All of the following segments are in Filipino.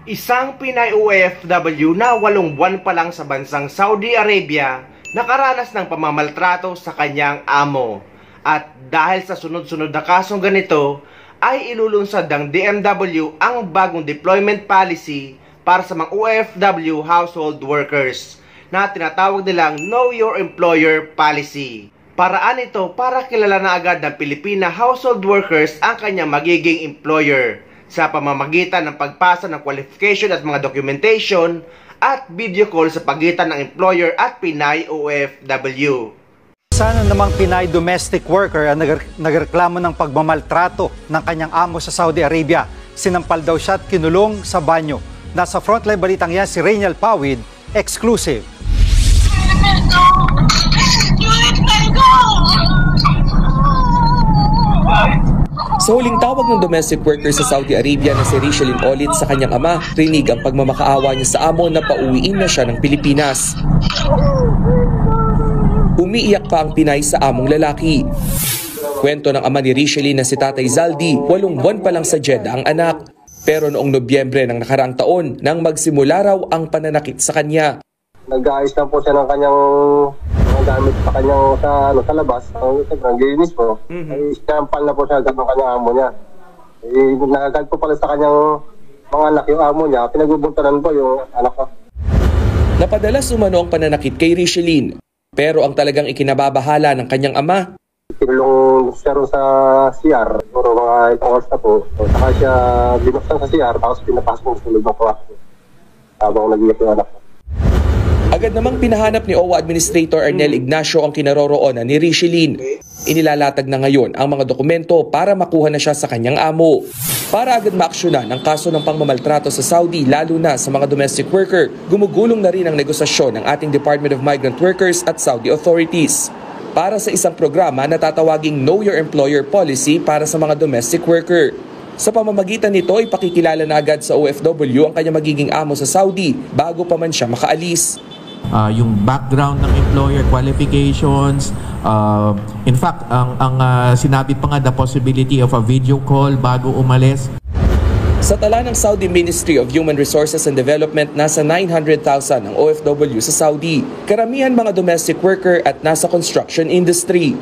Isang Pinay OFW na 8 buwan pa lang sa bansang Saudi Arabia nakaranas ng pamamaltrato sa kanyang amo. At dahil sa sunod-sunod na kasong ganito, ay ilulunsad ng DMW ang bagong deployment policy para sa mga OFW household workers na tinatawag nilang Know Your Employer Policy. Paraan ito para kilala na agad ng Pilipina household workers ang kanyang magiging employer sa pamamagitan ng pagpasa ng qualification at mga documentation at video call sa pagitan ng employer at Pinay OFW. Sana namang Pinay domestic worker ang nagreklamo ng pagmamaltrato ng kanyang amo sa Saudi Arabia. Sinampal daw siya at kinulong sa banyo. Nasa frontline balitang yan si Reynal Pawid, exclusive. Sa huling tawag ng domestic worker sa Saudi Arabia na si Richelyn Olit sa kanyang ama, rinig ang pagmamakaawa niya sa amo na pauwiin na siya ng Pilipinas. Umiiyak pa ang Pinay sa among lalaki. Kwento ng ama ni Richelyn na si Tatay Zaldi, 8 buwan pa lang sa Jeddah ang anak. Pero noong Nobyembre ng nakaraang taon, nang magsimula raw ang pananakit sa kanya. Nag-aayos lang po siya ng kanyang mga gamit sa kanyang sa labas. Ang linis po. Ay sinampal na po siya agad ng kanyang amo niya. Nakagad po pala sa kanyang mga anak yung amo niya. Pinagbubuntanan po yung anak ko. Napadalas umano ang pananakit kay Richelyn. Pero ang talagang ikinababahala ng kanyang ama, kinulong siya rin sa CR. Puro mga itong oras na po. So, saka siya binuksan sa CR tapos pinapasok mo sa loob ng kwarto. Habang nag-iyak yung anak ko. Agad namang pinahanap ni OWA Administrator Arnel Ignacio ang kinaroroonan ni Richelyn. Inilalatag na ngayon ang mga dokumento para makuha na siya sa kanyang amo. Para agad maaksyonan ang kaso ng pangmamaltrato sa Saudi lalo na sa mga domestic worker, gumugulong na rin ang negosasyon ng ating Department of Migrant Workers at Saudi authorities para sa isang programa na tatawaging Know Your Employer Policy para sa mga domestic worker. Sa pamamagitan nito, ipakikilala na agad sa OFW ang kanyang magiging amo sa Saudi bago pa man siya makaalis. Yung background ng employer qualifications, in fact, ang sinabi pa nga the possibility of a video call bago umalis. Sa tala ng Saudi Ministry of Human Resources and Development, nasa 900,000 ang OFW sa Saudi. Karamihan mga domestic worker at nasa construction industry.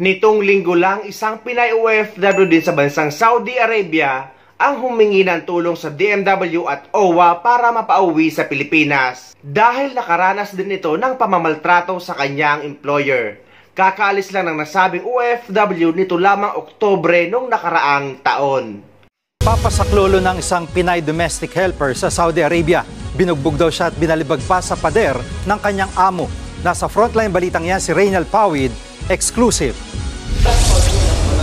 Nitong linggo lang, isang Pinay OFW din sa bansang Saudi Arabia ang humingi ng tulong sa DMW at OWA para mapauwi sa Pilipinas dahil nakaranas din ito ng pamamaltrato sa kanyang employer. Kakaalis lang ng nasabing OFW nito lamang Oktubre nung nakaraang taon. Papasaklolo ng isang Pinay domestic helper sa Saudi Arabia. Binugbog daw siya at binalibag pa sa pader ng kanyang amo. Nasa frontline balitang yan si Reynal Pawid, exclusive.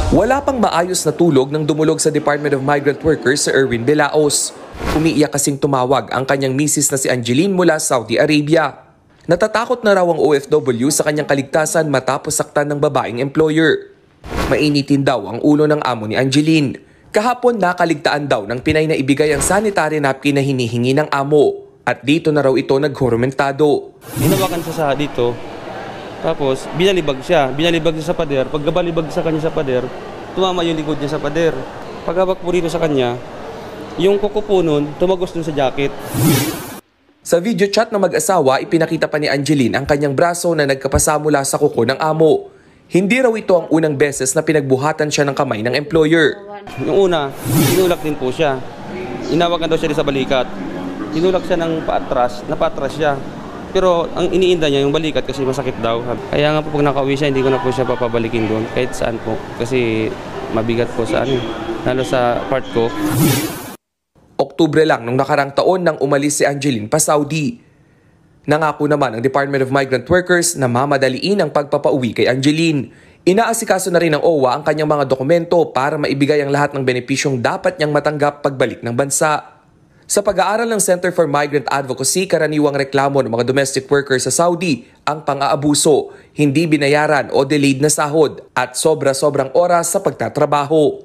Wala pang maayos na tulog nang dumulog sa Department of Migrant Workers sa Erwin Belaos. Umiiyak kasing tumawag ang kanyang misis na si Angeline mula Saudi Arabia. Natatakot na raw ang OFW sa kanyang kaligtasan matapos saktan ng babaeng employer. Mainitin daw ang ulo ng amo ni Angeline. Kahapon nakaligtaan daw ng Pinay na ibigay ang sanitary napkin na hinihingi ng amo. At dito na raw ito naghurumentado. Hinawakan siya dito. Tapos, binalibag siya sa pader. Pagkabalibag sa kanya sa pader, tumama yung likod niya sa pader. Paghabak po rito sa kanya, yung kuko po nun, tumagos dun sa jacket. Sa video chat ng mag-asawa, ipinakita pa ni Angeline ang kanyang braso na nagkapasa mula sa kuko ng amo. Hindi raw ito ang unang beses na pinagbuhatan siya ng kamay ng employer. Yung una, tinulak din po siya. Inawakan daw siya sa balikat. Tinulak siya ng paatras, napatras siya. Pero ang iniinda niya yung balikat kasi masakit daw. Kaya nga po pag nakauwi siya, hindi ko na po siya papabalikin doon kahit saan po. Kasi mabigat po sa lalo sa part ko. Oktubre lang nung nakarang taon nang umalis si Angeline pa Saudi. Nangako naman ang Department of Migrant Workers na mamadaliin ang pagpapauwi kay Angeline. Inaasikaso na rin ng OWA ang kanyang mga dokumento para maibigay ang lahat ng benepisyong dapat niyang matanggap pagbalik ng bansa. Sa pag-aaral ng Center for Migrant Advocacy, karaniwang reklamo ng mga domestic workers sa Saudi ang pang-aabuso, hindi binayaran o delayed na sahod at sobra-sobrang oras sa pagtatrabaho.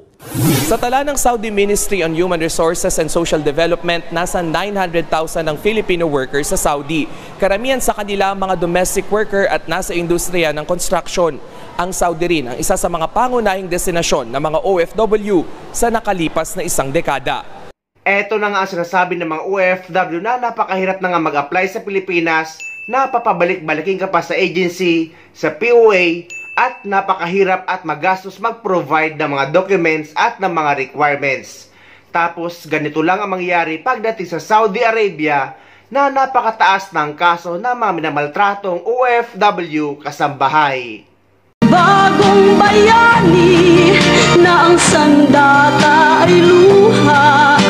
Sa tala ng Saudi Ministry on Human Resources and Social Development, nasa 900,000 ang Filipino workers sa Saudi. Karamihan sa kanila mga domestic worker at nasa industriya ng construction. Ang Saudi rin ang isa sa mga pangunahing destinasyon ng mga OFW sa nakalipas na isang dekada. Eto na nga ang sinasabi ng mga OFW na napakahirap na nga mag-apply sa Pilipinas, napapabalik-balikin ka pa sa agency, sa POA, at napakahirap at magastos mag-provide ng mga documents at ng mga requirements. Tapos ganito lang ang mangyayari pagdating sa Saudi Arabia na napakataas ng kaso ng mga minamaltratong OFW kasambahay. Bagong bayani na ang sandata ay luha.